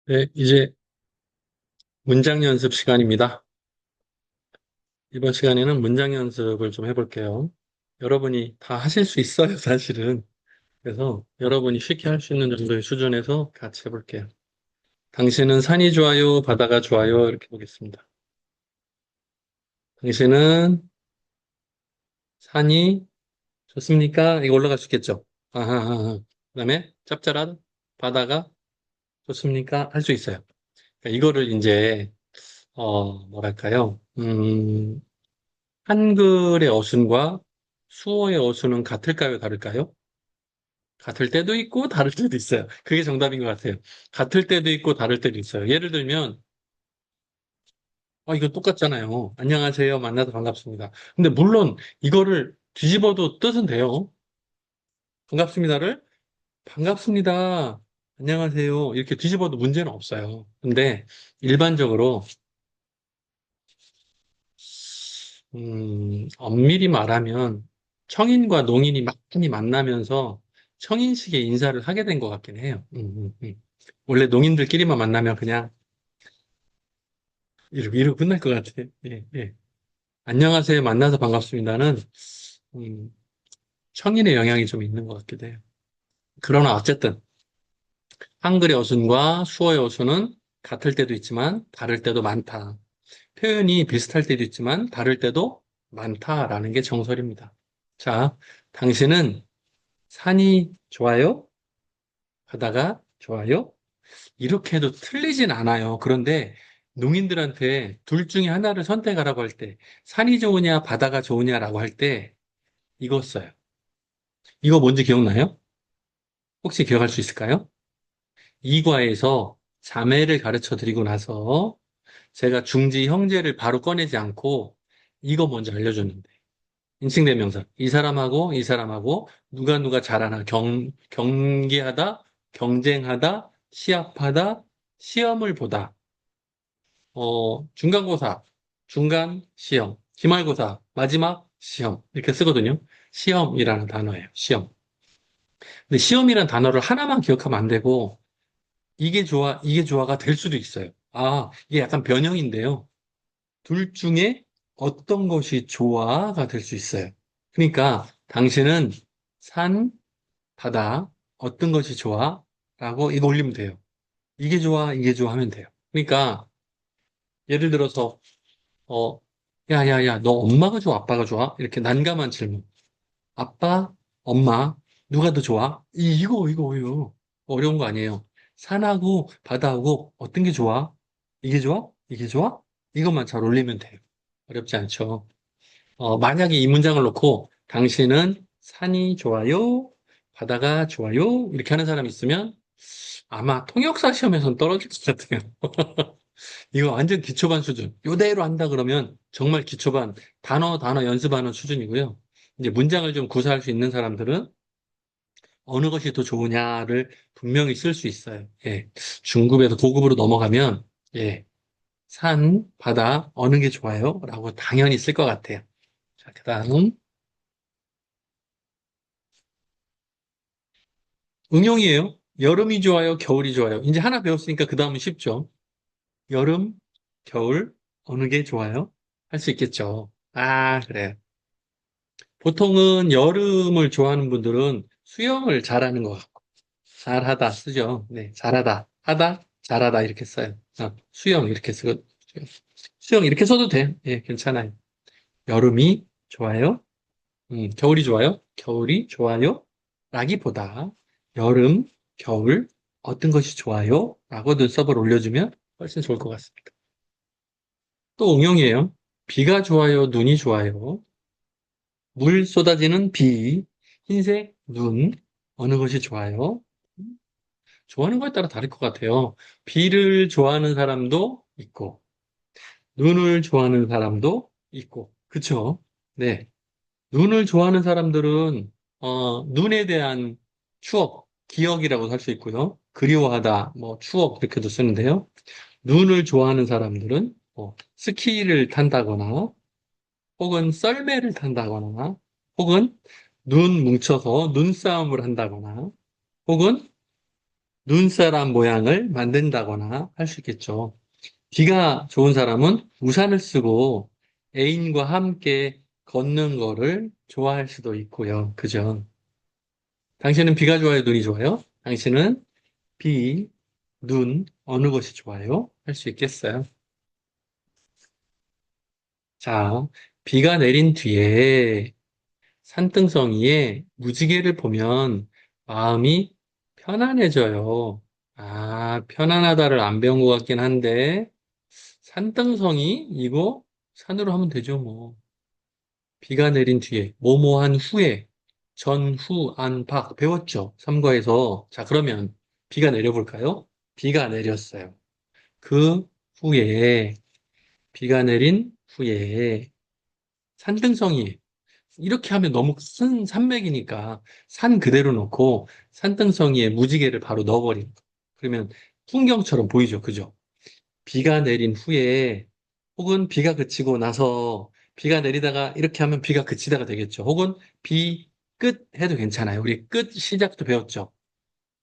네, 이제 문장 연습 시간입니다. 이번 시간에는 문장 연습을 좀 해볼게요. 여러분이 다 하실 수 있어요, 사실은. 그래서 여러분이 쉽게 할 수 있는 정도의 수준에서 같이 해볼게요. 당신은 산이 좋아요, 바다가 좋아요, 이렇게 보겠습니다. 당신은 산이 좋습니까? 이거 올라갈 수 있겠죠? 아하하하. 그다음에 짭짤한 바다가 좋습니까? 할 수 있어요. 그러니까 이거를 이제 뭐랄까요? 한글의 어순과 수어의 어순은 같을까요, 다를까요? 같을 때도 있고 다를 때도 있어요. 그게 정답인 것 같아요. 같을 때도 있고 다를 때도 있어요. 예를 들면, 이거 똑같잖아요. 안녕하세요. 만나서 반갑습니다. 근데 물론 이거를 뒤집어도 뜻은 돼요. 반갑습니다를 반갑습니다. 안녕하세요. 이렇게 뒤집어도 문제는 없어요. 근데 일반적으로 엄밀히 말하면 청인과 농인이 많이 만나면서 청인식의 인사를 하게 된 것 같긴 해요. 원래 농인들끼리만 만나면 그냥 이러고 끝날 것 같아. 예, 예. 안녕하세요. 만나서 반갑습니다는 음, 청인의 영향이 좀 있는 것 같기도 해요. 그러나 어쨌든 한글의 어순과 수어의 어순은 같을 때도 있지만 다를 때도 많다. 표현이 비슷할 때도 있지만 다를 때도 많다라는 게 정설입니다. 자, 당신은 산이 좋아요? 바다가 좋아요? 이렇게 해도 틀리진 않아요. 그런데 농인들한테 둘 중에 하나를 선택하라고 할 때, 산이 좋으냐, 바다가 좋으냐라고 할 때, 이거 써요. 이거 뭔지 기억나요? 혹시 기억할 수 있을까요? 이과에서 자매를 가르쳐 드리고 나서 제가 중지 형제를 바로 꺼내지 않고 이거 먼저 알려줬는데, 인칭대명사. 이 사람하고 이 사람하고 누가 잘하나 경계하다, 경쟁하다, 시합하다, 시험을 보다. 중간고사, 중간 시험, 기말고사, 마지막 시험 이렇게 쓰거든요. 시험이라는 단어예요. 시험. 근데 시험이라는 단어를 하나만 기억하면 안 되고 이게 좋아, 이게 좋아가 될 수도 있어요. 이게 약간 변형인데요. 둘 중에 어떤 것이 좋아가 될 수 있어요. 그러니까 당신은 산, 바다, 어떤 것이 좋아? 라고 이거 올리면 돼요. 이게 좋아, 이게 좋아 하면 돼요. 그러니까 예를 들어서 어, 야, 너 엄마가 좋아, 아빠가 좋아? 이렇게 난감한 질문. 아빠, 엄마, 누가 더 좋아? 이거 어려운 거 아니에요. 산하고 바다하고 어떤 게 좋아? 이게 좋아? 이게 좋아? 이것만 잘 올리면 돼요. 어렵지 않죠. 만약에 이 문장을 놓고 당신은 산이 좋아요? 바다가 좋아요? 이렇게 하는 사람이 있으면 아마 통역사 시험에선 떨어질 것 같아요. 이거 완전 기초반 수준. 요대로 한다 그러면 정말 기초반 단어 연습하는 수준이고요. 이제 문장을 좀 구사할 수 있는 사람들은 어느 것이 더 좋으냐를 분명히 쓸 수 있어요. 예. 중급에서 고급으로 넘어가면 예. 산, 바다 어느 게 좋아요? 라고 당연히 쓸 것 같아요. 자, 그다음 응용이에요. 여름이 좋아요, 겨울이 좋아요. 이제 하나 배웠으니까 그다음은 쉽죠. 여름, 겨울 어느 게 좋아요? 할 수 있겠죠. 그래요. 보통은 여름을 좋아하는 분들은 수영을 잘하는 것 같고, 잘하다 쓰죠. 네, 잘하다, 하다, 잘하다 이렇게 써요. 수영 이렇게 쓰고, 수영 이렇게 써도 돼. 예, 괜찮아요. 여름이 좋아요? 겨울이 좋아요? 겨울이 좋아요? 라기보다 여름, 겨울 어떤 것이 좋아요? 라고 눈썹을 올려주면 훨씬 좋을 것 같습니다. 또 응용이에요. 비가 좋아요? 눈이 좋아요? 물 쏟아지는 비, 흰색 눈, 어느 것이 좋아요? 좋아하는 거에 따라 다를 것 같아요. 비를 좋아하는 사람도 있고, 눈을 좋아하는 사람도 있고, 그쵸? 네. 눈을 좋아하는 사람들은, 눈에 대한 추억, 기억이라고 할 수 있고요. 그리워하다, 뭐, 추억, 이렇게도 쓰는데요. 눈을 좋아하는 사람들은, 스키를 탄다거나, 혹은 썰매를 탄다거나, 혹은 눈 뭉쳐서 눈싸움을 한다거나, 혹은 눈사람 모양을 만든다거나 할 수 있겠죠. 비가 좋은 사람은 우산을 쓰고 애인과 함께 걷는 거를 좋아할 수도 있고요. 그죠? 당신은 비가 좋아요? 눈이 좋아요? 당신은 비, 눈, 어느 것이 좋아요? 할 수 있겠어요? 자, 비가 내린 뒤에 산등성이의 무지개를 보면 마음이 편안해져요. 아, 편안하다를 안 배운 것 같긴 한데, 산등성이 이거 산으로 하면 되죠, 뭐. 비가 내린 뒤에, 뭐뭐한 후에, 전, 후, 안, 박 배웠죠? 삼과에서. 자, 그러면 비가 내려볼까요? 비가 내렸어요. 그 후에, 비가 내린 후에, 산등성이 이렇게 하면 너무 큰 산맥이니까 산 그대로 놓고 산등성이에 무지개를 바로 넣어버리는 거. 그러면 풍경처럼 보이죠. 그죠? 비가 내린 후에 혹은 비가 그치고 나서 비가 내리다가 이렇게 하면 비가 그치다가 되겠죠. 혹은 비 끝 해도 괜찮아요. 우리 끝 시작도 배웠죠.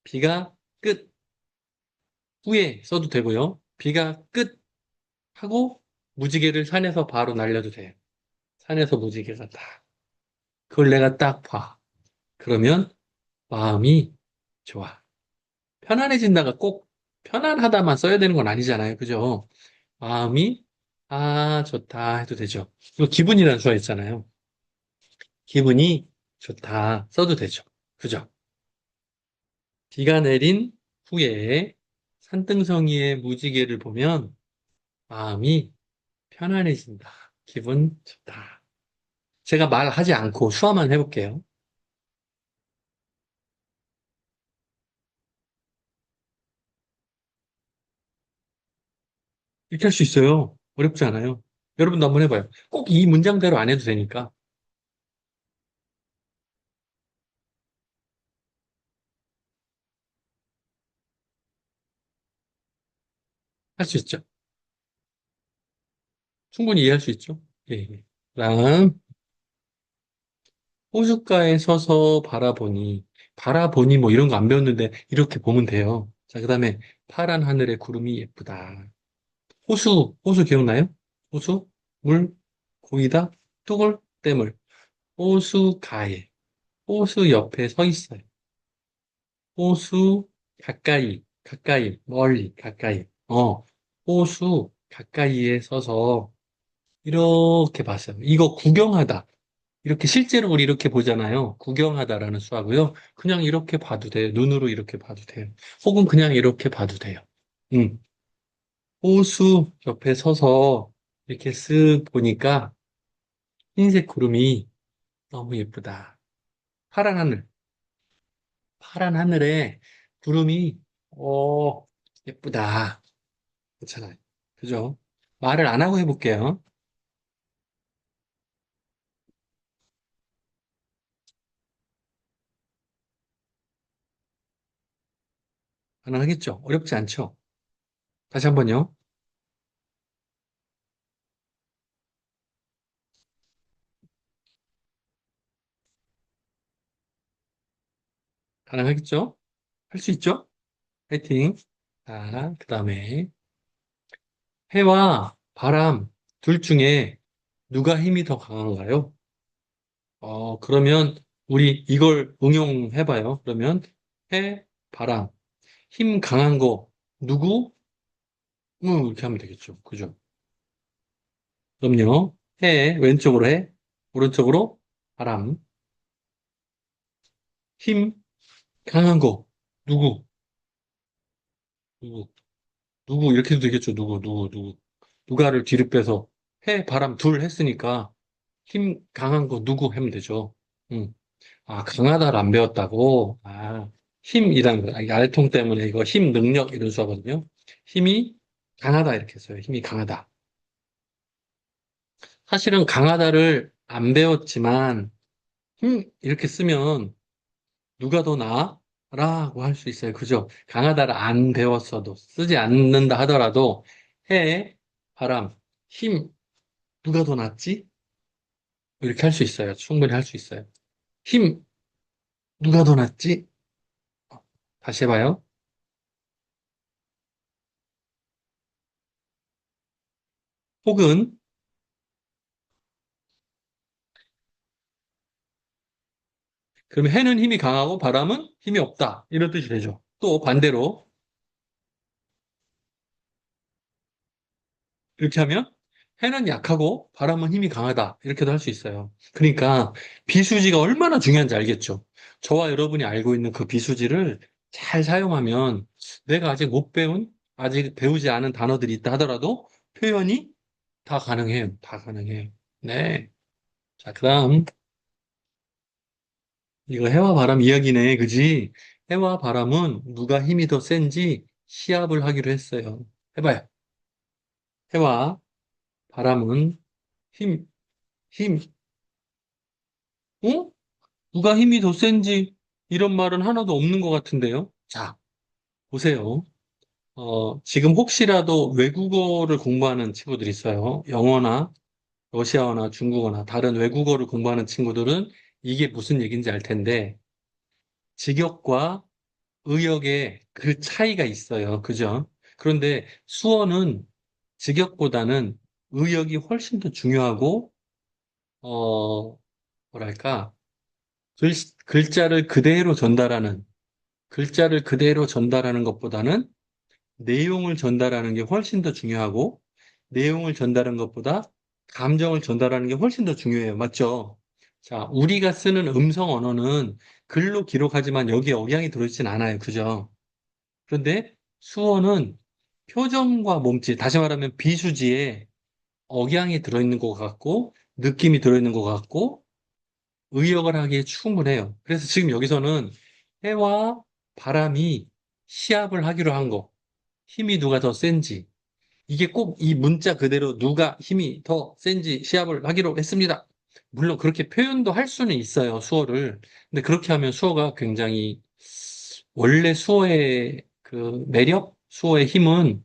비가 끝 후에 써도 되고요. 비가 끝 하고 무지개를 산에서 바로 날려도 돼요. 산에서 무지개가 딱. 그걸 내가 딱 봐. 그러면 마음이 좋아. 편안해진다가 꼭 편안하다만 써야 되는 건 아니잖아요. 그죠? 마음이, 아, 좋다 해도 되죠. 이거 기분이라는 수가 있잖아요. 기분이 좋다 써도 되죠. 그죠? 비가 내린 후에 산등성이의 무지개를 보면 마음이 편안해진다. 기분 좋다. 제가 말하지 않고 수화만 해볼게요. 이렇게 할 수 있어요. 어렵지 않아요. 여러분도 한번 해봐요. 꼭 이 문장대로 안 해도 되니까 할 수 있죠. 충분히 이해할 수 있죠. 예, 예. 다음, 호숫가에 서서 바라보니 뭐 이런 거 안 배웠는데 이렇게 보면 돼요. 자, 그 다음에 파란 하늘에 구름이 예쁘다. 호수 기억나요? 호수, 물, 고이다, 뚝을, 댐을. 호수가에, 호수 옆에 서 있어요. 호수 가까이, 멀리, 가까이. 호수 가까이에 서서 이렇게 봤어요. 이거 구경하다. 이렇게 실제로 우리 이렇게 보잖아요. 구경하다라는 수하고요. 그냥 이렇게 봐도 돼요. 눈으로 이렇게 봐도 돼요. 혹은 그냥 이렇게 봐도 돼요. 음. 호수 옆에 서서 이렇게 쓱 보니까 흰색 구름이 너무 예쁘다. 파란 하늘, 파란 하늘에 구름이 예쁘다. 괜찮아요. 그죠? 말을 안 하고 해볼게요. 가능하겠죠? 어렵지 않죠? 다시 한번요. 가능하겠죠? 할 수 있죠? 파이팅. 자, 그 다음에 해와 바람 둘 중에 누가 힘이 더 강한가요? 그러면 우리 이걸 응용해봐요. 그러면 해, 바람, 힘 강한 거 누구? 이렇게 하면 되겠죠. 그죠? 그럼요. 왼쪽으로 해, 오른쪽으로 바람, 힘 강한 거 누구? 누구? 누구? 이렇게 해도 되겠죠. 누구? 누가를 뒤로 빼서 바람 둘 했으니까 힘 강한 거 누구 하면 되죠. 음. 아, 강하다를 안 배웠다고? 아, 힘이라는 거. 아, 이 알통 때문에 이거 힘, 능력 이런 수하거든요. 힘이 강하다 이렇게 써요. 힘이 강하다. 사실은 강하다를 안 배웠지만 힘 이렇게 쓰면 누가 더 나아? 라고 할 수 있어요. 그죠? 강하다를 안 배웠어도 쓰지 않는다 하더라도 바람, 힘 누가 더 낫지? 이렇게 할 수 있어요. 충분히 할 수 있어요. 힘 누가 더 낫지? 다시 해봐요. 혹은, 그러면 해는 힘이 강하고 바람은 힘이 없다. 이런 뜻이 되죠. 또 반대로, 이렇게 하면 해는 약하고 바람은 힘이 강하다. 이렇게도 할 수 있어요. 그러니까 비수지가 얼마나 중요한지 알겠죠? 저와 여러분이 알고 있는 그 비수지를 잘 사용하면 내가 아직 못 배운, 아직 배우지 않은 단어들이 있다 하더라도 표현이 다 가능해요. 다 가능해요. 네. 자, 그다음 이거 해와 바람 이야기네. 그지? 해와 바람은 누가 힘이 더 센지 시합을 하기로 했어요. 해봐요. 해와 바람은 힘, 힘, 어? 누가 힘이 더 센지 이런 말은 하나도 없는 것 같은데요. 자, 보세요. 지금 혹시라도 외국어를 공부하는 친구들이 있어요. 영어나 러시아어나 중국어나 다른 외국어를 공부하는 친구들은 이게 무슨 얘기인지 알 텐데, 직역과 의역의 그 차이가 있어요. 그죠? 그런데 수어는 직역보다는 의역이 훨씬 더 중요하고, 어, 뭐랄까, 글, 글자를 그대로 전달하는 글자를 그대로 전달하는 것보다는 내용을 전달하는 게 훨씬 더 중요하고, 내용을 전달하는 것보다 감정을 전달하는 게 훨씬 더 중요해요. 맞죠? 자, 우리가 쓰는 음성 언어는 글로 기록하지만 여기에 억양이 들어있진 않아요. 그죠? 그런데 수어는 표정과 몸짓, 다시 말하면 비수지에 억양이 들어있는 것 같고, 느낌이 들어있는 것 같고, 의역을 하기에 충분해요. 그래서 지금 여기서는 해와 바람이 시합을 하기로 한 거, 힘이 누가 더 센지, 이게 꼭 이 문자 그대로 누가 힘이 더 센지 시합을 하기로 했습니다. 물론 그렇게 표현도 할 수는 있어요, 수어를. 근데 그렇게 하면 수어가 굉장히, 원래 수어의 그 매력, 수어의 힘은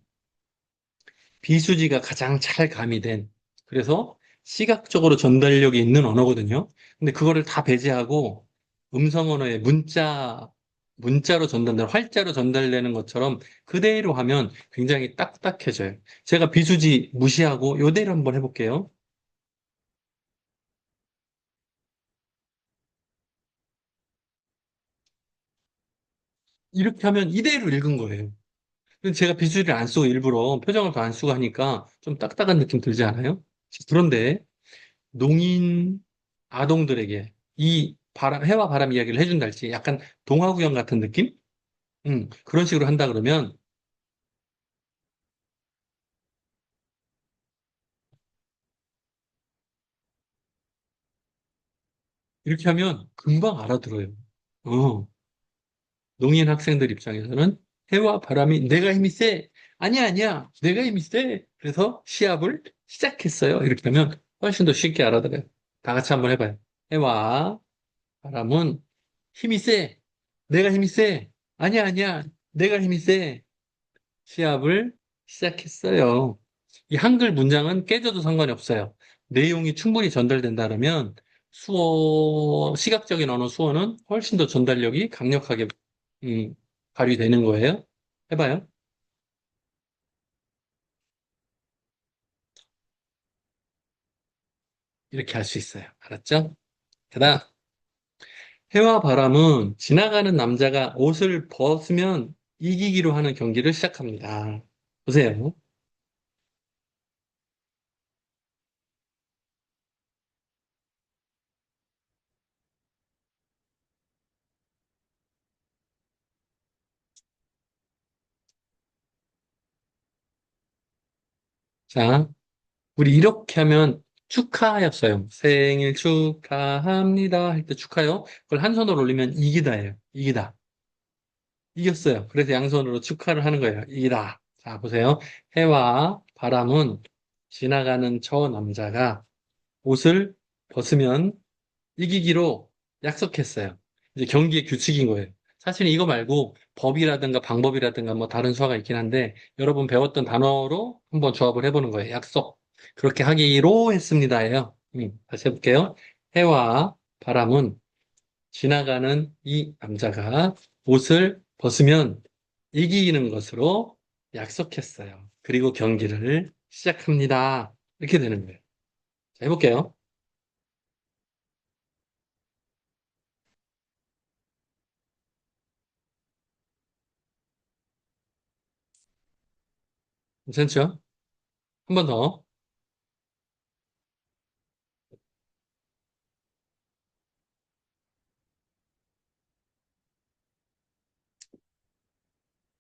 비수지가 가장 잘 가미된, 그래서 시각적으로 전달력이 있는 언어거든요. 근데 그거를 다 배제하고 음성 언어의 문자로 전달되는, 활자로 전달되는 것처럼 그대로 하면 굉장히 딱딱해져요. 제가 비수지 무시하고 요대로 한번 해볼게요. 이렇게 하면 이대로 읽은 거예요. 근데 제가 비수지를 안 쓰고 일부러 표정을 더 안 쓰고 하니까 좀 딱딱한 느낌 들지 않아요? 그런데 농인 아동들에게 이 해와 바람 이야기를 해준다 할지 약간 동화구경 같은 느낌? 그런 식으로 한다 그러면 이렇게 하면 금방 알아들어요. 어, 농인 학생들 입장에서는 해와 바람이 내가 힘이 세. 아니야, 아니야. 내가 힘이 세. 그래서 시합을 시작했어요. 이렇게 하면 훨씬 더 쉽게 알아들어요. 다 같이 한번 해봐요. 해와 바람은 힘이 세. 내가 힘이 세. 아니야, 아니야. 내가 힘이 세. 시합을 시작했어요. 이 한글 문장은 깨져도 상관이 없어요. 내용이 충분히 전달된다면 시각적인 언어 수어는 훨씬 더 전달력이 강력하게 음, 발휘되는 거예요. 해봐요. 이렇게 할 수 있어요. 알았죠? 그다음 해와 바람은 지나가는 남자가 옷을 벗으면 이기기로 하는 경기를 시작합니다. 보세요. 자, 우리 이렇게 하면 축하하였어요. 생일 축하합니다. 할 때 축하요. 그걸 한 손으로 올리면 이기다예요. 이기다. 이겼어요. 그래서 양손으로 축하를 하는 거예요. 이기다. 자, 보세요. 해와 바람은 지나가는 저 남자가 옷을 벗으면 이기기로 약속했어요. 이제 경기의 규칙인 거예요. 사실 이거 말고 법이라든가 방법이라든가 뭐 다른 수화가 있긴 한데 여러분 배웠던 단어로 한번 조합을 해보는 거예요. 약속. 그렇게 하기로 했습니다예요. 다시 해볼게요. 해와 바람은 지나가는 이 남자가 옷을 벗으면 이기는 것으로 약속했어요. 그리고 경기를 시작합니다. 이렇게 되는 거예요. 자, 해볼게요. 괜찮죠? 한 번 더.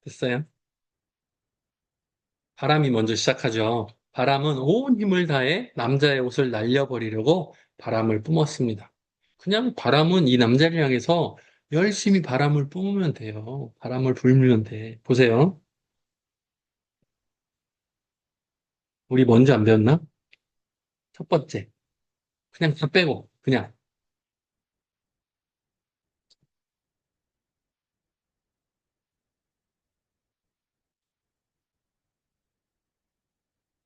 됐어요. 바람이 먼저 시작하죠. 바람은 온 힘을 다해 남자의 옷을 날려버리려고 바람을 뿜었습니다. 그냥 바람은 이 남자를 향해서 열심히 바람을 뿜으면 돼요. 바람을 불면 돼. 보세요. 우리 먼저 안 배웠나? 첫 번째. 그냥 다 빼고, 그냥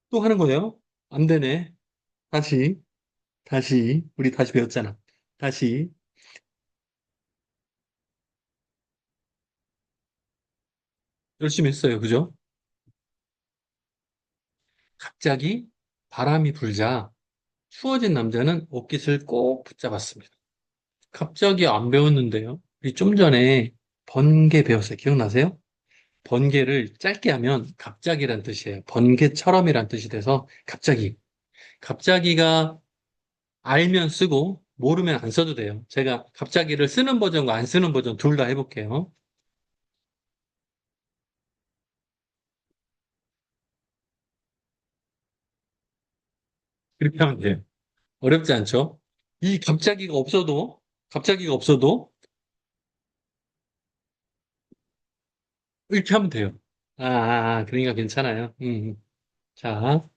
또 하는 거예요. 안 되네. 다시, 다시. 우리 다시 배웠잖아. 다시. 열심히 했어요. 그죠? 갑자기 바람이 불자 추워진 남자는 옷깃을 꼭 붙잡았습니다. 갑자기 안 배웠는데요. 우리 좀 전에 번개 배웠어요. 기억나세요? 번개를 짧게 하면 갑자기란 뜻이에요. 번개처럼이란 뜻이 돼서 갑자기. 갑자기가 알면 쓰고 모르면 안 써도 돼요. 제가 갑자기를 쓰는 버전과 안 쓰는 버전 둘 다 해볼게요. 그렇게 하면 돼요. 어렵지 않죠? 이 갑자기가 없어도 이렇게 하면 돼요. 그러니까 괜찮아요. 자,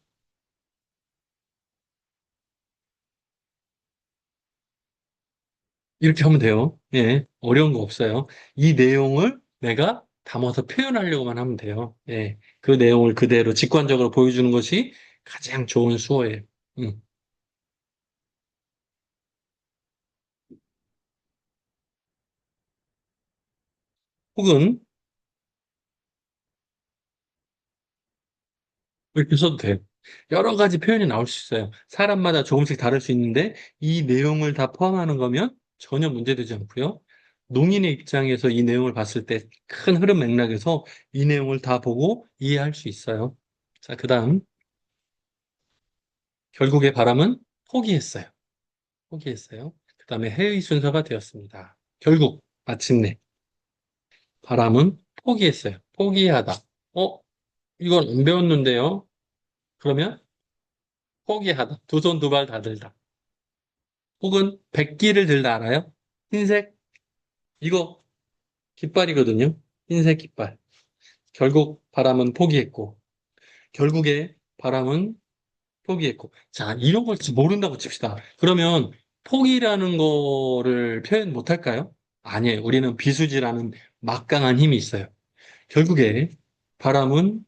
이렇게 하면 돼요. 예, 어려운 거 없어요. 이 내용을 내가 담아서 표현하려고만 하면 돼요. 예, 그 내용을 그대로 직관적으로 보여주는 것이 가장 좋은 수어예요. 음. 혹은 이렇게 써도 돼요. 여러 가지 표현이 나올 수 있어요. 사람마다 조금씩 다를 수 있는데 이 내용을 다 포함하는 거면 전혀 문제되지 않고요. 농인의 입장에서 이 내용을 봤을 때 큰 흐름 맥락에서 이 내용을 다 보고 이해할 수 있어요. 자, 그 다음 결국에 바람은 포기했어요. 포기했어요. 그 다음에 해의 순서가 되었습니다. 결국 마침내 바람은 포기했어요. 포기하다. 어? 이건 안 배웠는데요. 그러면 포기하다. 두 손 두 발 다 들다. 혹은 백기를 들다 알아요? 흰색 이거 깃발이거든요. 흰색 깃발. 결국 바람은 포기했고 결국에 바람은 포기했고 자 이런 걸 모른다고 칩시다. 그러면 포기라는 거를 표현 못 할까요? 아니에요. 우리는 비수지라는 막강한 힘이 있어요. 결국에 바람은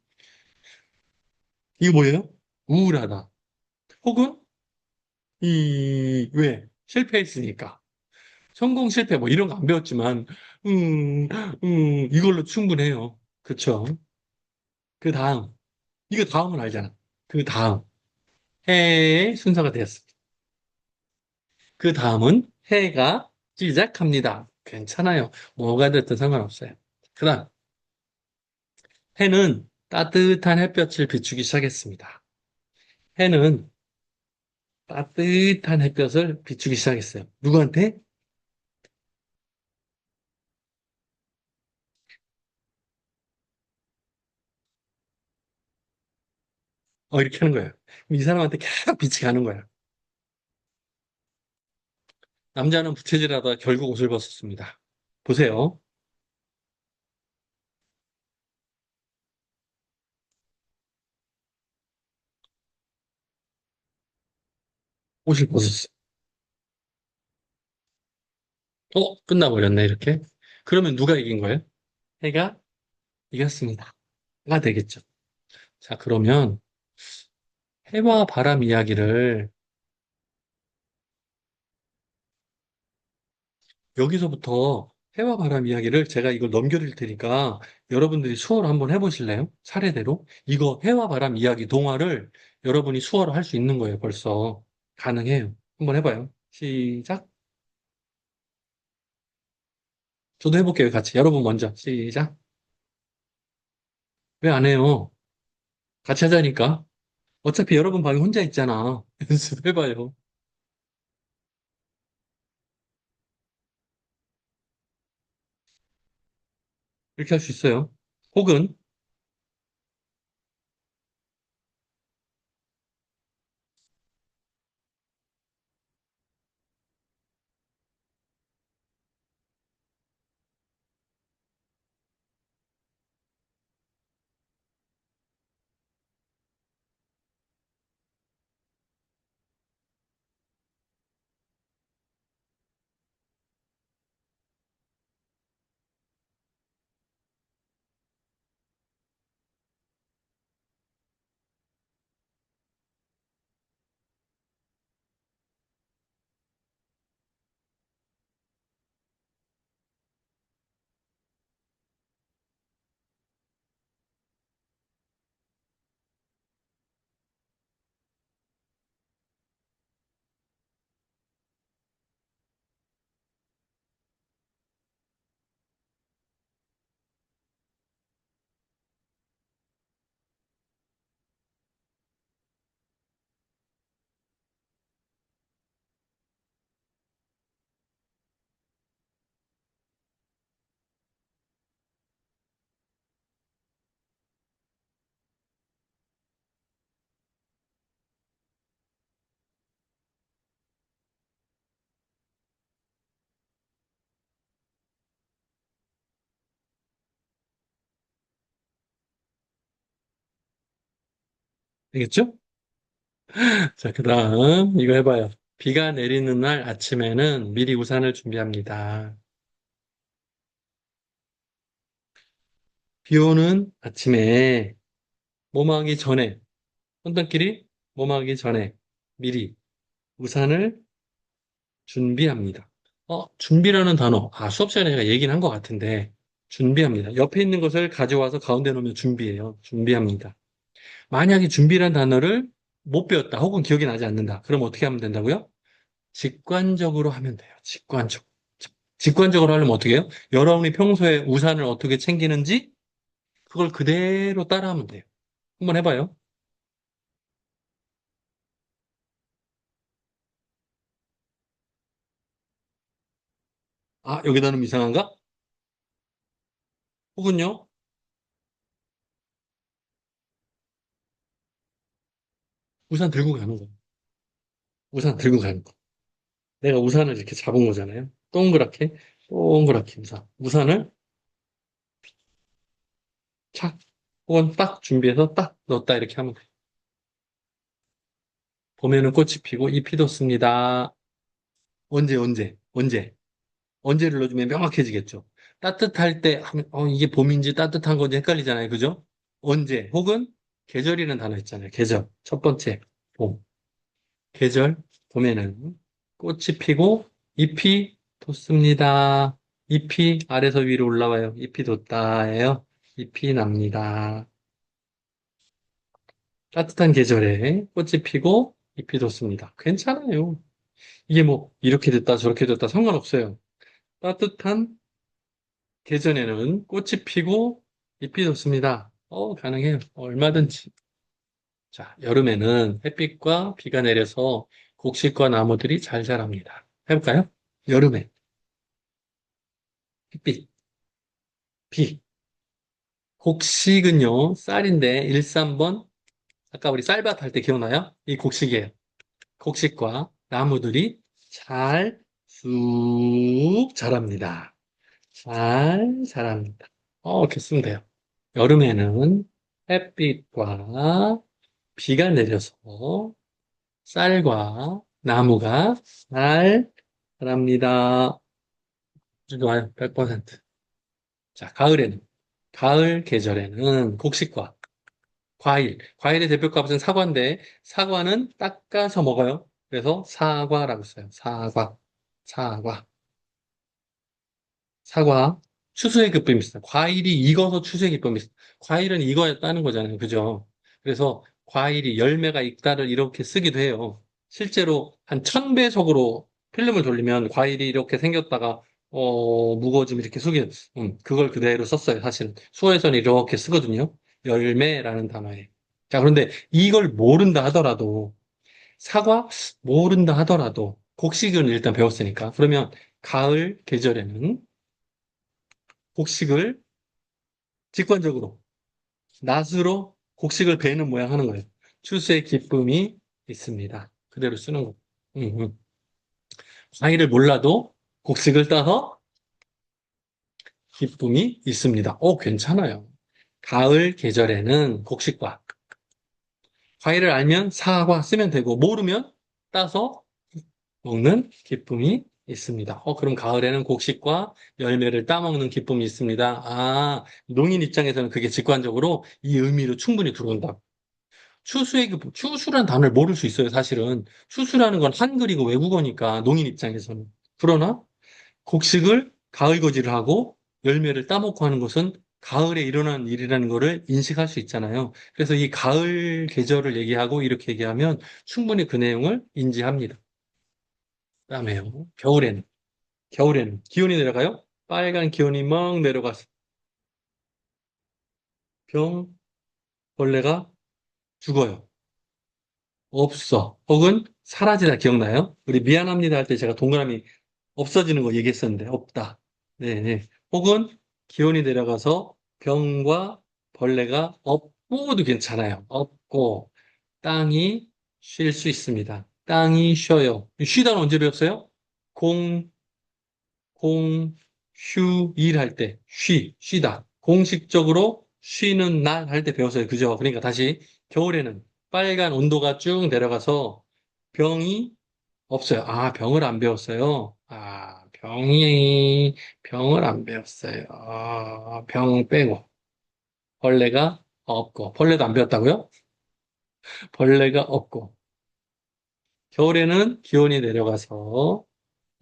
이게 뭐예요? 우울하다. 혹은 왜? 실패했으니까. 성공 실패 뭐 이런 거 안 배웠지만 이걸로 충분해요. 그쵸? 그 다음 이거 다음은 알잖아. 그 다음 해의 순서가 되었습니다. 그 다음은 해가 시작합니다. 괜찮아요. 뭐가 됐든 상관없어요. 그 다음 해는 따뜻한 햇볕을 비추기 시작했습니다. 해는 따뜻한 햇볕을 비추기 시작했어요. 누구한테? 이렇게 하는 거예요. 이 사람한테 계속 빛이 가는 거예요. 남자는 부채질하다 결국 옷을 벗었습니다. 보세요. 옷을 벗었어요. 끝나버렸네, 이렇게. 그러면 누가 이긴 거예요? 해가 이겼습니다. 가 되겠죠. 자, 그러면 해와 바람 이야기를 여기서부터 해와 바람 이야기를 제가 이걸 넘겨드릴 테니까 여러분들이 수어로 한번 해보실래요? 차례대로. 이거 해와 바람 이야기 동화를 여러분이 수어로 할 수 있는 거예요, 벌써. 가능해요. 한번 해봐요. 시작. 저도 해볼게요, 같이. 여러분 먼저. 시작. 왜 안 해요? 같이 하자니까. 어차피 여러분 방에 혼자 있잖아. 연습해봐요. 이렇게 할 수 있어요. 혹은, 알겠죠? 자, 그 다음, 이거 해봐요. 비가 내리는 날 아침에는 미리 우산을 준비합니다. 비 오는 아침에, 뭐뭐 하기 전에, 혼돈끼리 뭐뭐 하기 전에, 미리 우산을 준비합니다. 준비라는 단어. 수업 시간에 제가 얘기는 한 것 같은데, 준비합니다. 옆에 있는 것을 가져와서 가운데 놓으면 준비예요. 준비합니다. 만약에 준비란 단어를 못 배웠다, 혹은 기억이 나지 않는다. 그럼 어떻게 하면 된다고요? 직관적으로 하면 돼요. 직관적으로 하려면 어떻게 해요? 여러분이 평소에 우산을 어떻게 챙기는지 그걸 그대로 따라하면 돼요. 한번 해봐요. 여기다 놓으면 이상한가? 혹은요, 우산 들고 가는 거. 우산 들고 가는 거. 내가 우산을 이렇게 잡은 거잖아요. 동그랗게, 동그랗게 우산을 착, 혹은 딱 준비해서 딱 넣었다 이렇게 하면 돼요. 봄에는 꽃이 피고 잎이 돋습니다. 언제? 언제를 넣어주면 명확해지겠죠. 따뜻할 때 하면 이게 봄인지 따뜻한 건지 헷갈리잖아요. 그죠? 언제 혹은 계절이라는 단어 있잖아요. 계절. 첫 번째 봄. 계절 봄에는 꽃이 피고 잎이 돋습니다. 잎이 아래서 위로 올라와요. 잎이 돋다예요. 잎이 납니다. 따뜻한 계절에 꽃이 피고 잎이 돋습니다. 괜찮아요. 이게 뭐 이렇게 됐다 저렇게 됐다 상관없어요. 따뜻한 계절에는 꽃이 피고 잎이 돋습니다. 가능해요. 얼마든지. 자, 여름에는 햇빛과 비가 내려서 곡식과 나무들이 잘 자랍니다. 해볼까요? 여름에 햇빛, 비. 곡식은요, 쌀인데 1, 3번. 아까 우리 쌀밭 할 때 기억나요? 이 곡식이에요. 곡식과 나무들이 잘 쑥 자랍니다. 잘 자랍니다. 이렇게 쓰면 돼요. 여름에는 햇빛과 비가 내려서 쌀과 나무가 잘 자랍니다. 좋아요. 100%. 자, 가을 계절에는 곡식과 과일의 대표값은 사과인데, 사과는 닦아서 먹어요. 그래서 사과라고 써요. 사과. 사과, 추수의 기쁨이 있어요. 과일이 익어서 추수의 기쁨이 있어요. 과일은 익어야따는 거잖아요. 그죠? 그래서 과일이 열매가 익다를 이렇게 쓰기도 해요. 실제로 한 1000배속으로 필름을 돌리면 과일이 이렇게 생겼다가 무거워지면 이렇게 숙여, 그걸 그대로 썼어요. 사실 수어에서는 이렇게 쓰거든요. 열매라는 단어에. 자, 그런데 이걸 모른다 하더라도 사과 모른다 하더라도 곡식은 일단 배웠으니까 그러면 가을 계절에는 곡식을 직관적으로 낫으로 곡식을 베는 모양 하는 거예요. 추수의 기쁨이 있습니다. 그대로 쓰는 거. 음, 음. 과일을 몰라도 곡식을 따서 기쁨이 있습니다. 괜찮아요. 가을 계절에는 곡식과 과일을 알면 사과 쓰면 되고 모르면 따서 먹는 기쁨이 있습니다. 그럼 가을에는 곡식과 열매를 따먹는 기쁨이 있습니다. 농인 입장에서는 그게 직관적으로 이 의미로 충분히 들어온다. 추수란 단어를 모를 수 있어요, 사실은. 추수라는 건 한글이고 외국어니까, 농인 입장에서는. 그러나, 곡식을 가을 거지를 하고 열매를 따먹고 하는 것은 가을에 일어난 일이라는 것을 인식할 수 있잖아요. 그래서 이 가을 계절을 얘기하고 이렇게 얘기하면 충분히 그 내용을 인지합니다. 그다음에요. 겨울에는 기온이 내려가요. 빨간 기온이 막 내려가서 병, 벌레가 죽어요. 없어. 혹은 사라지다 기억나요? 우리 미안합니다 할 때 제가 동그라미 없어지는 거 얘기했었는데 없다. 네네. 혹은 기온이 내려가서 병과 벌레가 없고도 괜찮아요. 없고 땅이 쉴 수 있습니다. 땅이 쉬어요. 쉬다는 언제 배웠어요? 공, 휴일 할 때, 쉬다. 공식적으로 쉬는 날 할 때 배웠어요. 그죠? 그러니까 다시 겨울에는 빨간 온도가 쭉 내려가서 병이 없어요. 병을 안 배웠어요. 병을 안 배웠어요. 병 빼고. 벌레가 없고. 벌레도 안 배웠다고요? 벌레가 없고. 겨울에는 기온이 내려가서,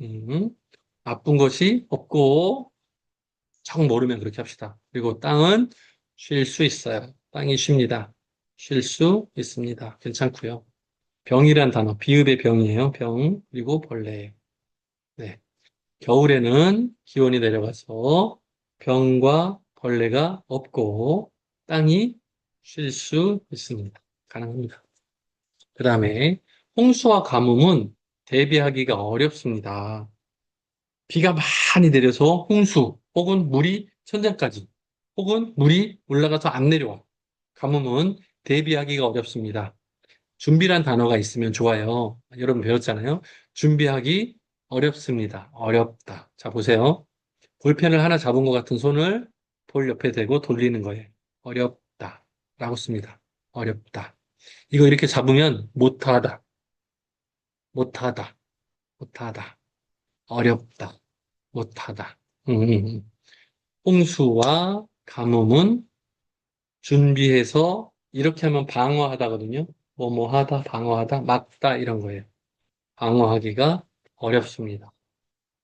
음, 나쁜 것이 없고, 정 모르면 그렇게 합시다. 그리고 땅은 쉴 수 있어요. 땅이 쉽니다. 쉴 수 있습니다. 괜찮고요. 병이란 단어, 비읍의 병이에요. 병, 그리고 벌레. 네. 겨울에는 기온이 내려가서 병과 벌레가 없고 땅이 쉴 수 있습니다. 가능합니다. 그 다음에 홍수와 가뭄은 대비하기가 어렵습니다. 비가 많이 내려서 홍수 혹은 물이 천장까지 혹은 물이 올라가서 안 내려와. 가뭄은 대비하기가 어렵습니다. 준비란 단어가 있으면 좋아요. 여러분 배웠잖아요. 준비하기 어렵습니다. 어렵다. 자, 보세요. 볼펜을 하나 잡은 것 같은 손을 볼 옆에 대고 돌리는 거예요. 어렵다. 라고 씁니다. 어렵다. 이거 이렇게 잡으면 못하다. 못하다. 못하다. 어렵다. 못하다. 음, 음, 음. 홍수와 가뭄은 준비해서 이렇게 하면 방어하다거든요. 뭐뭐 하다, 방어하다, 막다 이런 거예요. 방어하기가 어렵습니다.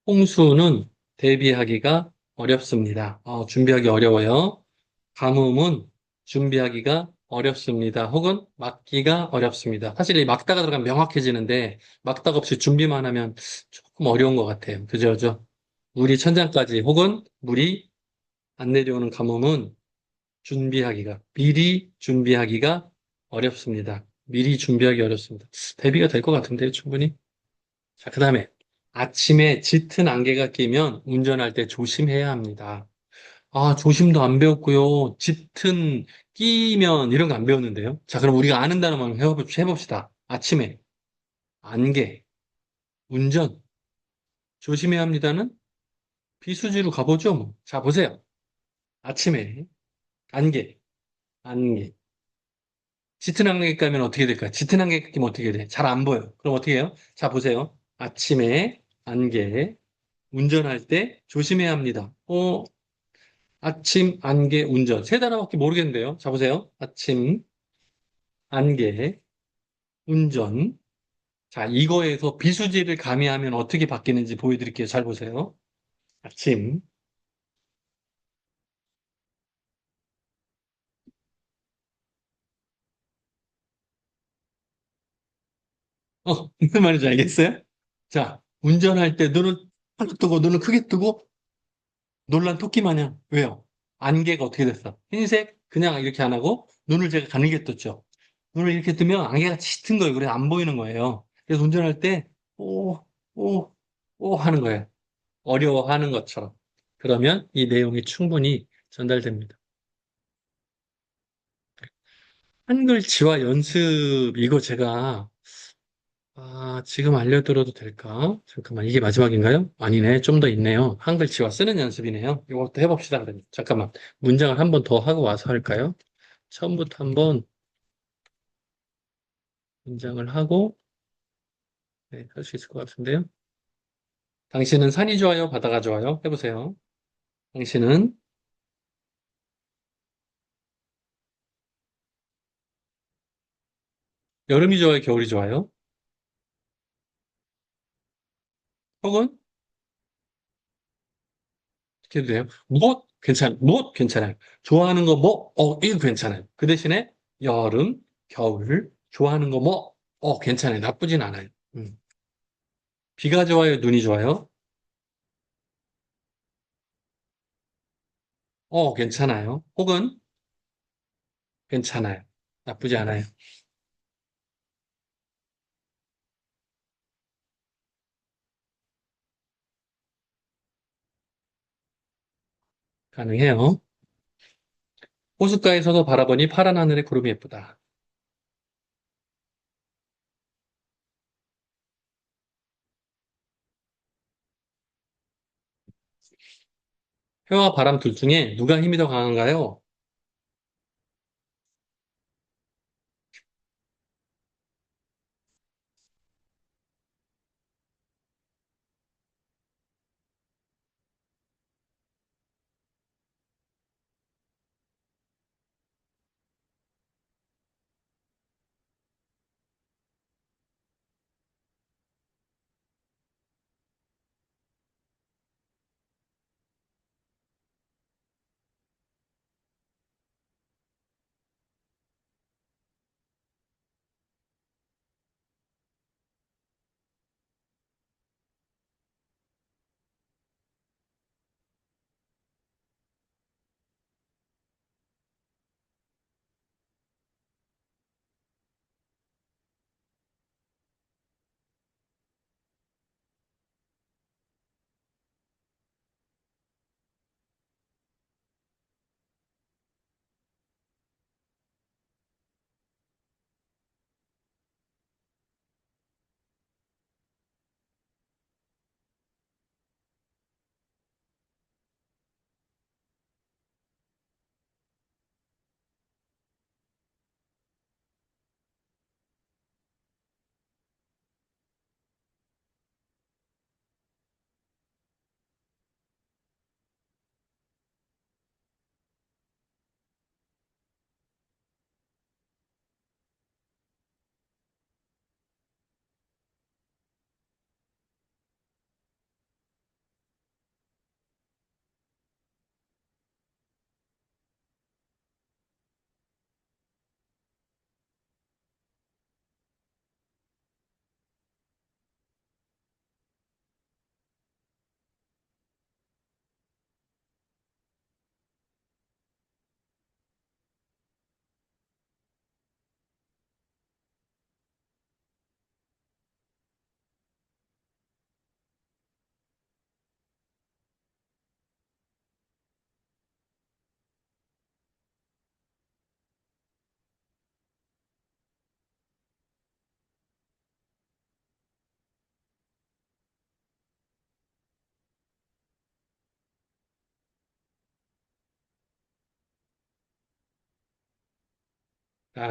홍수는 대비하기가 어렵습니다. 준비하기 어려워요. 가뭄은 준비하기가 어렵습니다. 혹은 막기가 어렵습니다. 사실 이 막다가 들어가면 명확해지는데 막다가 없이 준비만 하면 조금 어려운 것 같아요. 그죠? 그죠? 물이 천장까지 혹은 물이 안 내려오는 가뭄은 미리 준비하기가 어렵습니다. 미리 준비하기 어렵습니다. 대비가 될 것 같은데요, 충분히. 자, 그 다음에 아침에 짙은 안개가 끼면 운전할 때 조심해야 합니다. 조심도 안 배웠고요. 짙은 끼면 이런 거 안 배웠는데요. 자, 그럼 우리가 아는 단어만 해봅시다. 아침에 안개, 운전, 조심해야 합니다는 비수지로 가보죠, 뭐. 자, 보세요. 아침에 안개, 안개. 짙은 안개 끼면 어떻게 될까요? 짙은 안개 끼면 어떻게 돼? 잘 안 보여. 그럼 어떻게 해요? 자, 보세요. 아침에 안개, 운전할 때 조심해야 합니다. 아침, 안개, 운전. 세 단어밖에 모르겠는데요. 자, 보세요. 아침, 안개, 운전. 자, 이거에서 비수지를 가미하면 어떻게 바뀌는지 보여드릴게요. 잘 보세요. 아침, 무슨 말인지 알겠어요? 자, 운전할 때 눈을 빨리 뜨고, 눈을 크게 뜨고, 놀란 토끼 마냥. 왜요? 안개가 어떻게 됐어? 흰색? 그냥 이렇게 안 하고, 눈을 제가 가늘게 떴죠. 눈을 이렇게 뜨면 안개가 짙은 거예요. 그래서 안 보이는 거예요. 그래서 운전할 때, 오, 오, 오 하는 거예요. 어려워하는 것처럼. 그러면 이 내용이 충분히 전달됩니다. 한글 지화 연습, 이거 제가, 지금 알려드려도 될까? 잠깐만, 이게 마지막인가요? 아니네. 좀 더 있네요. 한글 지화 쓰는 연습이네요. 이것도 해봅시다. 그러면. 잠깐만. 문장을 한 번 더 하고 와서 할까요? 처음부터 한번 문장을 하고, 네, 할 수 있을 것 같은데요. 당신은 산이 좋아요? 바다가 좋아요? 해보세요. 당신은 여름이 좋아요? 겨울이 좋아요? 혹은, 이렇게 해도 돼요. 무엇 괜찮아요. 좋아하는 거 뭐? 이거 괜찮아요. 그 대신에 여름, 겨울, 좋아하는 거 뭐? 괜찮아요. 나쁘진 않아요. 비가 좋아요? 눈이 좋아요? 괜찮아요. 혹은 괜찮아요. 나쁘지 않아요. 가능해요. 호숫가에 서서 바라보니 파란 하늘의 구름이 예쁘다. 해와 바람 둘 중에 누가 힘이 더 강한가요?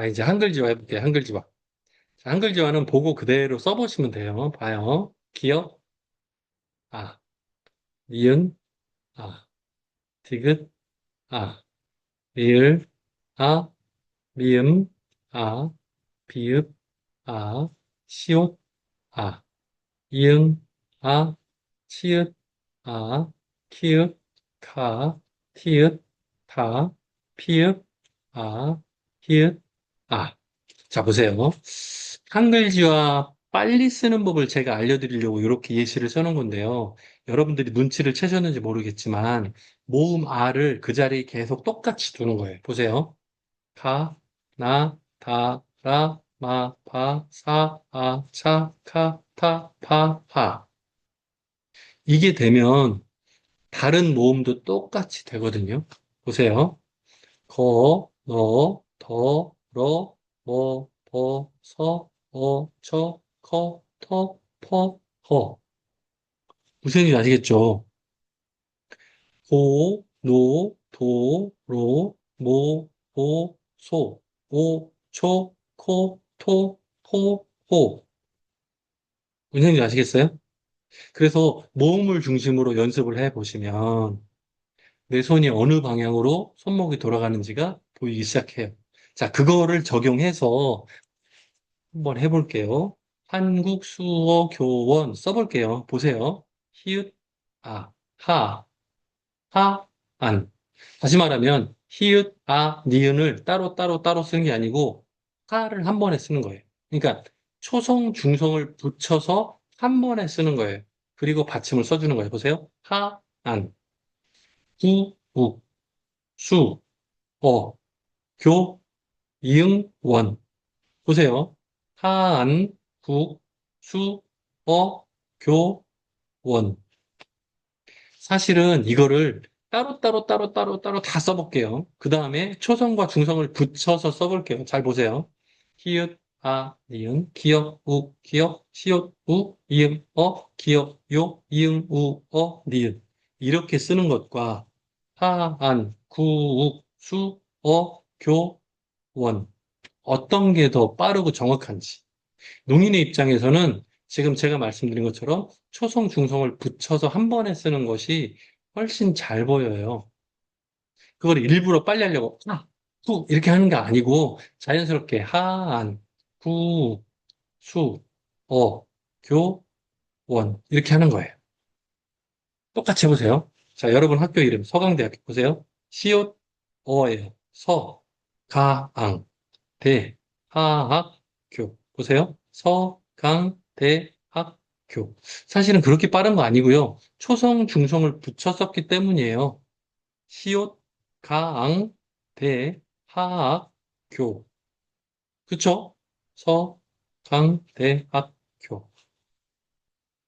이제 한글 지화 해볼게요. 한글 지화. 자, 한글 지화는 보고 그대로 써보시면 돼요. 봐요. 기역, 아, 니은, 아, 디귿, 아, 리을, 아, 미음, 아, 비읍, 아, 시옷, 아, 이응, 아, 치읓, 아, 키읔, 카, 티읕, 타, 피읕, 아, 히읗, 아. 자, 보세요. 한글지와 빨리 쓰는 법을 제가 알려드리려고 이렇게 예시를 써놓은 건데요. 여러분들이 눈치를 채셨는지 모르겠지만, 모음 R을 그 자리에 계속 똑같이 두는 거예요. 보세요. 가, 나, 다, 라, 마, 파, 사, 아, 차, 카, 타, 파, 하. 이게 되면 다른 모음도 똑같이 되거든요. 보세요. 거, 너, 더, 러, 뭐, 버, 서, 처, 커, 터, 퍼, 허. 무슨 얘기인지 아시겠죠? 고, 노, 도, 로, 모, 보, 소, 오, 초, 코, 토, 포, 호. 무슨 얘기인지 아시겠어요? 그래서 모음을 중심으로 연습을 해 보시면 내 손이 어느 방향으로 손목이 돌아가는지가 보이기 시작해요. 자, 그거를 적용해서 한번 해볼게요. 한국 수어 교원 써볼게요. 보세요. 히읗, 아, 하, 하, 안. 다시 말하면, 히읗, 아, 니은을 따로 쓰는 게 아니고, 하를 한 번에 쓰는 거예요. 그러니까, 초성, 중성을 붙여서 한 번에 쓰는 거예요. 그리고 받침을 써주는 거예요. 보세요. 하, 안, 구, 욱, 수, 어, 교, 이응, 원. 보세요. 하안, 국, 수, 교, 원. 사실은 이거를 따로 다 써볼게요. 그 다음에 초성과 중성을 붙여서 써볼게요. 잘 보세요. 히읗, 아, 니은, 기역, 우, 기역, 시옷, 우, 이응, 기역, 요, 이응, 우, 니은. 이렇게 쓰는 것과 하안, 구, 욱, 수, 교, 원. 어떤 게 더 빠르고 정확한지. 농인의 입장에서는 지금 제가 말씀드린 것처럼 초성, 중성을 붙여서 한 번에 쓰는 것이 훨씬 잘 보여요. 그걸 일부러 빨리 하려고, 이렇게 하는 게 아니고 자연스럽게 한, 구, 수, 교, 원. 이렇게 하는 거예요. 똑같이 해보세요. 자, 여러분 학교 이름 서강대학교 보세요. 시옷, 어예요. 서, 가, 앙. 대, 하, 학, 교. 보세요. 서, 강, 대, 학, 교. 사실은 그렇게 빠른 거 아니고요. 초성, 중성을 붙여 썼기 때문이에요. 시옷, 가, 앙, 대, 하, 학, 교. 그쵸? 서, 강, 대, 학, 교.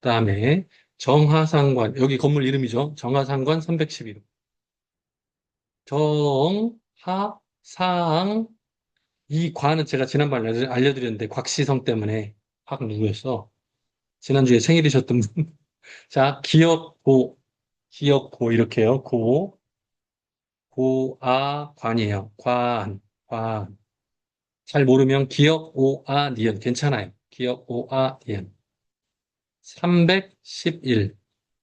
그다음에 정하상관, 여기 건물 이름이죠. 정하상관 311호. 정, 하, 상, 이 과는 제가 지난번에 알려드렸는데 곽시성 때문에 곽 누구였어? 지난주에 생일이셨던 분. 자, 기억고 이렇게요. 고아관이에요. 관. 잘 모르면 기억 오아 니은 괜찮아요. 기억 오아 니은. 311,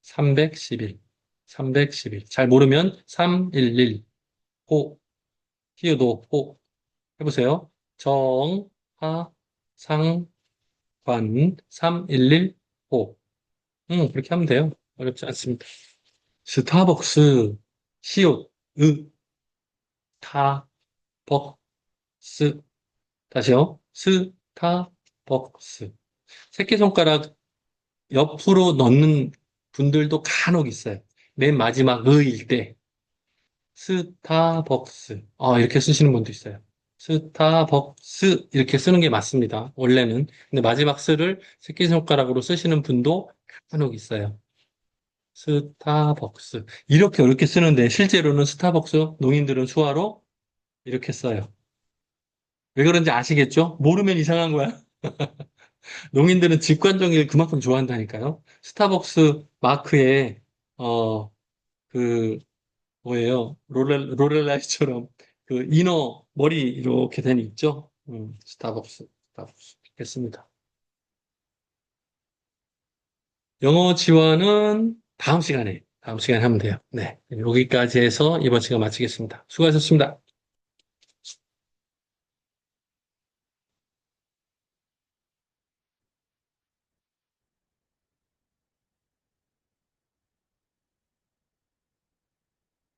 311, 311. 잘 모르면 311, 호, 히읗도 호. 해보세요. 정, 하, 상, 관, 311호. 그렇게 하면 돼요. 어렵지 않습니다. 스타벅스, 시옷, 타, 벅, 스. 다시요. 스타벅스. 새끼손가락 옆으로 넣는 분들도 간혹 있어요. 맨 마지막 의일 때. 스타벅스. 이렇게 쓰시는 분도 있어요. 스타벅스. 이렇게 쓰는 게 맞습니다. 원래는. 근데 마지막 스를 새끼손가락으로 쓰시는 분도 간혹 있어요. 스타벅스. 이렇게 어렵게 쓰는데 실제로는 스타벅스 농인들은 수화로 이렇게 써요. 왜 그런지 아시겠죠? 모르면 이상한 거야. 농인들은 직관적인 그만큼 좋아한다니까요. 스타벅스 마크에 어 그 뭐예요? 롤렐라이처럼 그 이너 머리 이렇게 된 있죠? 스타벅스 됐습니다. 영어 지원은 다음 시간에 하면 돼요. 네. 여기까지 해서 이번 시간 마치겠습니다. 수고하셨습니다.